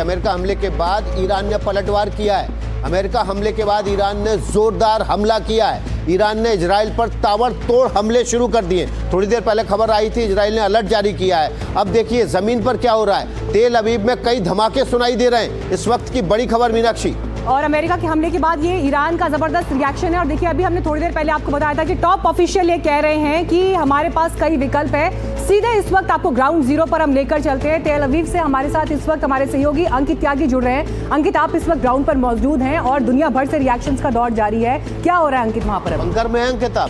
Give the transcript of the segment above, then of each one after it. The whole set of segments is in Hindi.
अमेरिका हमले के बाद ईरान ने पलटवार किया है। अमेरिका हमले के बाद ईरान ने जोरदार हमला किया है। ईरान ने इजराइल पर ताबड़तोड़ हमले शुरू कर दिए। थोड़ी देर पहले खबर आई थी इजराइल ने अलर्ट जारी किया है। अब देखिए जमीन पर क्या हो रहा है। तेल अवीव में कई धमाके सुनाई दे रहे हैं। इस वक्त की बड़ी खबर मीनाक्षी। और अमेरिका के हमले के बाद ये ईरान का जबरदस्त रिएक्शन है। और देखिए अभी हमने थोड़ी देर पहले आपको बताया था कि टॉप ऑफिशियल ये कह रहे हैं कि हमारे पास कई विकल्प है। सीधे इस वक्त आपको ग्राउंड जीरो पर हम लेकर चलते हैं। तेल अवीव से हमारे साथ इस वक्त हमारे सहयोगी अंकित त्यागी जुड़ रहे हैं। अंकित, आप इस वक्त ग्राउंड पर मौजूद हैं और दुनिया भर से रिएक्शंस का दौर जारी है। क्या हो रहा है अंकित वहां पर? बंकर में हैं अंकित आप?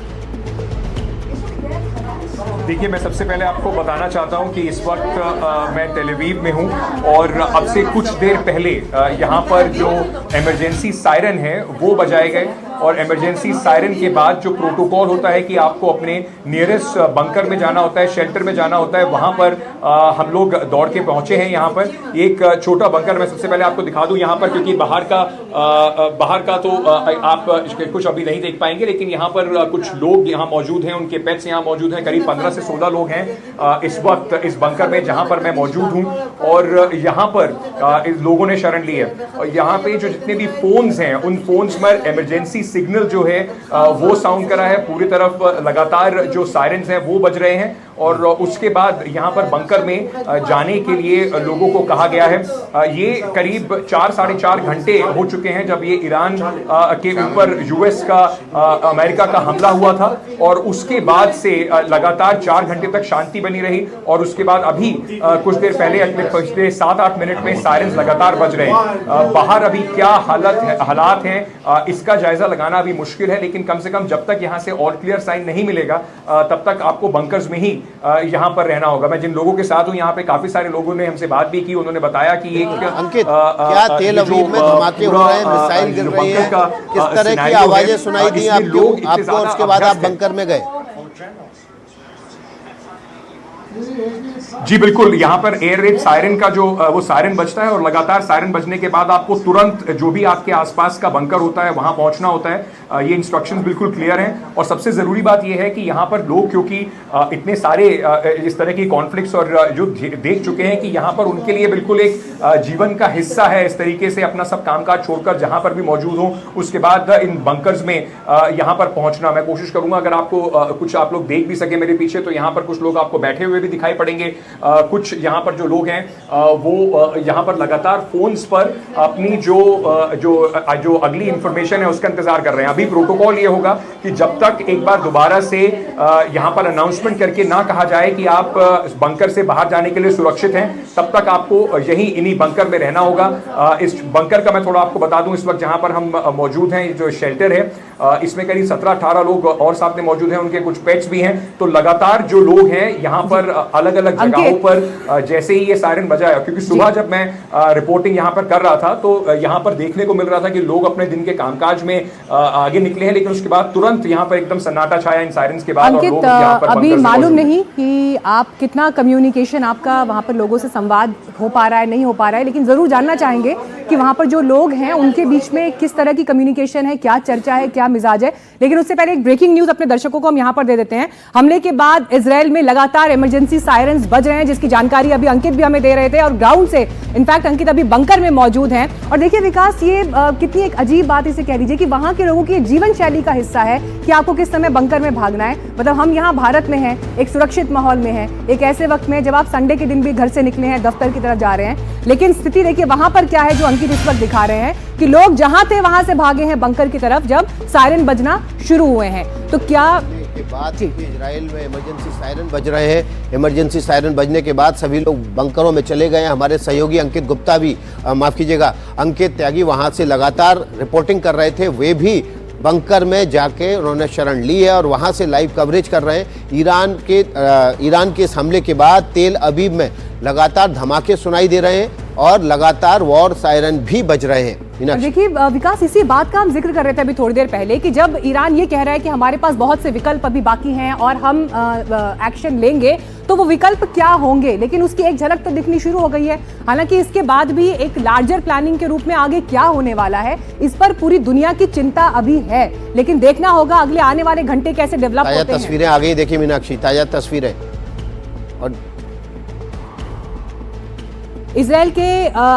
देखिए, मैं सबसे पहले आपको बताना चाहता हूं कि इस वक्त मैं तेल अवीव में हूं और अब से कुछ देर पहले यहां पर जो इमरजेंसी सायरन है वो बजाए गए। और इमरजेंसी सायरन के बाद जो प्रोटोकॉल होता है कि आपको अपने नियरेस्ट बंकर में जाना होता है, शेल्टर में जाना होता है, वहां पर हम लोग दौड़ के पहुंचे हैं। यहाँ पर एक छोटा बंकर मैं सबसे पहले आपको दिखा दूं यहाँ पर, क्योंकि बाहर का तो आप कुछ अभी नहीं देख पाएंगे, लेकिन यहाँ पर कुछ लोग यहाँ मौजूद हैं, उनके पेट्स यहाँ मौजूद हैं। करीब 15 से 16 लोग हैं इस वक्त इस बंकर में जहां पर मैं मौजूद हूं। और यहाँ पर लोगों ने शरण ली है। और यहाँ पे जो जितने भी फोन्स हैं उन फोन्स पर इमरजेंसी सिग्नल जो है वो साउंड करा है। पूरी तरफ लगातार जो सायरन्स हैं वो बज रहे हैं। और उसके बाद यहाँ पर बंकर में जाने के लिए लोगों को कहा गया है। ये करीब 4 साढ़े 4 घंटे हो चुके हैं जब ये ईरान के ऊपर यूएस का अमेरिका का हमला हुआ था। और उसके बाद से लगातार 4 घंटे तक शांति बनी रही। और उसके बाद अभी कुछ देर पहले पिछले 7-8 मिनट में सायरन्स लगातार बज रहे हैं। बाहर अभी क्या हालात हैं इसका जायजा लगाना अभी मुश्किल है, लेकिन कम से कम जब तक यहाँ से ऑल क्लियर साइन नहीं मिलेगा तब तक आपको बंकर्स में ही यहाँ पर रहना होगा। मैं जिन लोगों के साथ हूँ यहाँ पे काफी सारे लोगों ने हमसे बात भी की। उन्होंने बताया कि एक अंकित, क्या तेल अवीव में धमाके हो रहे हैं, मिसाइल गिर रही है, किस तरह की आवाजें सुनाई दी आपको? उसके बाद आप बंकर में गए? जी बिल्कुल, यहाँ पर एयर रेड सायरन का जो वो सायरन बजता है और लगातार सायरन बजने के बाद आपको तुरंत जो भी आपके आसपास का बंकर होता है वहां पहुंचना होता है। ये इंस्ट्रक्शंस बिल्कुल क्लियर हैं। और सबसे जरूरी बात ये है कि यहाँ पर लोग क्योंकि इतने सारे इस तरह की कॉन्फ्लिक्ट्स और जो देख चुके हैं कि यहाँ पर उनके लिए बिल्कुल एक जीवन का हिस्सा है इस तरीके से अपना सब कामकाज छोड़कर जहां पर भी मौजूद हो उसके बाद इन बंकर्स में यहाँ पर पहुंचना। मैं कोशिश करूंगा अगर आपको कुछ आप लोग देख भी सके मेरे पीछे, तो यहाँ पर कुछ लोग आपको बैठे हुए भी दिखाई पड़ेंगे। कुछ यहाँ पर जो लोग हैं वो यहाँ पर लगातार फोन्स पर अपनी जो अगली इंफॉर्मेशन है उसका इंतजार कर रहे हैं। अभी प्रोटोकॉल ये होगा कि जब तक एक बार दोबारा से यहाँ पर अनाउंसमेंट करके ना कहा जाए कि आप बंकर से बाहर जाने के लिए सुरक्षित हैं, तब तक आपको यही इन्हीं बंकर में रहना होगा। इस बंकर का मैं थोड़ा आपको बता दूं, इस वक्त जहां पर हम मौजूद हैं जो शेल्टर है इसमें करीब 17-18 लोग और साथ में मौजूद हैं, उनके कुछ पेट्स भी हैं। तो लगातार जो लोग हैं यहाँ पर अलग अलग जगहों पर जैसे ही ये सायरन बजाया, क्योंकि सुबह जब मैं रिपोर्टिंग यहाँ पर कर रहा था तो यहाँ पर देखने को मिल रहा था कि लोग अपने दिन के कामकाज में आगे निकले हैं, लेकिन उसके बाद तुरंत यहाँ पर एकदम सन्नाटा छाया इन सायरन्स के बाद। और लोग यहाँ पर अभी मालूम नहीं कि आप कितना कम्युनिकेशन आपका वहाँ पर लोगों से संवाद हो पा रहा है, नहीं हो पा रहा है, लेकिन जरूर जानना चाहेंगे कि वहाँ पर जो लोग हैं उनके बीच में किस तरह की कम्युनिकेशन है, क्या चर्चा है, क्या मिजाज है। लेकिन उससे पहले एक ब्रेकिंग न्यूज अपने दर्शकों को हम यहाँ पर दे देते हैं। हमले के बाद इजराइल में लगातार इमरजेंसी सायरन्स बज रहे हैं, जिसकी जानकारी अभी अंकित भी हमें दे रहे थे। और ग्राउंड से इनफैक्ट अंकित अभी बंकर में मौजूद हैं। और देखिए विकास, ये कितनी एक अजीब बात इसे कह लीजिए कि वहां के लोगों की जीवन शैली का हिस्सा है कि आपको किस समय बंकर में भागना है। मतलब हम यहाँ भारत में हैं, एक सुरक्षित माहौल में हैं, एक ऐसे वक्त में जब आप संडे के दिन भी घर से निकले हैं, दफ्तर की तरफ जा रहे हैं, लेकिन स्थिति देखिए वहां पर क्या है जो अंकित इस वक्त दिखा रहे हैं कि लोग जहां थे वहां से भागे हैं बंकर की तरफ जब सायरन बजना शुरू हुए हैं। तो क्या के बाद इजराइल में इमरजेंसी सायरन बज रहे हैं, इमरजेंसी सायरन बजने के बाद सभी लोग बंकरों में चले गए हैं। हमारे सहयोगी अंकित गुप्ता भी माफ कीजिएगा अंकित त्यागी वहां से लगातार रिपोर्टिंग कर रहे थे, वे भी बंकर में जाके उन्होंने शरण ली है और वहां से लाइव कवरेज कर रहे हैं। ईरान के इस हमले के बाद तेल अवीव में लगातार धमाके सुनाई दे रहे हैं और लगातार वॉर सायरन भी बज रहे हैं। देखिए विकास, इसी बात का हम जिक्र कर रहे थे अभी थोड़ी देर पहले कि जब ईरान ये कह रहा है कि हमारे पास बहुत से विकल्प अभी बाकी हैं और हम एक्शन लेंगे, तो वो विकल्प क्या होंगे, लेकिन उसकी एक झलक तो दिखनी शुरू हो गई है। हालांकि इसके बाद भी एक लार्जर प्लानिंग के रूप में आगे क्या होने वाला है, इस पर पूरी दुनिया की चिंता अभी है, लेकिन देखना होगा अगले आने वाले घंटे कैसे डेवलप होते हैं। ताजा तस्वीरें आ गई, देखिए मीनाक्षी, ताजा तस्वीरें। और इजराइल के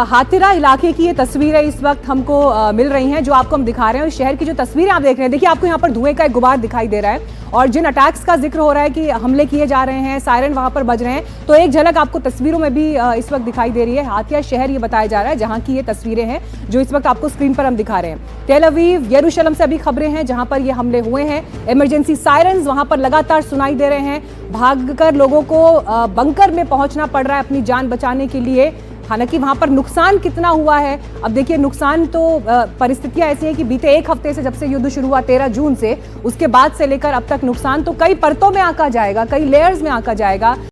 हातिरा इलाके की ये तस्वीरें इस वक्त हमको मिल रही हैं, जो आपको हम दिखा रहे हैं। इस शहर की जो तस्वीरें आप देख रहे हैं, देखिए आपको यहाँ पर धुएं का एक गुबार दिखाई दे रहा है, और जिन अटैक्स का जिक्र हो रहा है कि हमले किए जा रहे हैं, सायरन वहां पर बज रहे हैं, तो एक झलक आपको तस्वीरों में भी इस वक्त दिखाई दे रही है। हातिया शहर ये बताया जा रहा है जहां की ये तस्वीरें हैं जो इस वक्त आपको स्क्रीन पर हम दिखा रहे हैं। तेल अवीव, यरूशलेम से अभी खबरें हैं जहां पर ये हमले हुए हैं। इमरजेंसी सायरन्स वहां पर लगातार सुनाई दे रहे हैं। भागकर लोगों को बंकर में पहुंचना पड़ रहा है अपनी जान बचाने के लिए। हालांकि वहां पर नुकसान कितना हुआ है, अब देखिए नुकसान तो परिस्थितियां ऐसी हैं कि बीते एक हफ्ते से, जब से युद्ध शुरू हुआ 13 जून से, उसके बाद से लेकर अब तक नुकसान तो कई परतों में आंका जाएगा, कई लेयर्स में आंका जाएगा।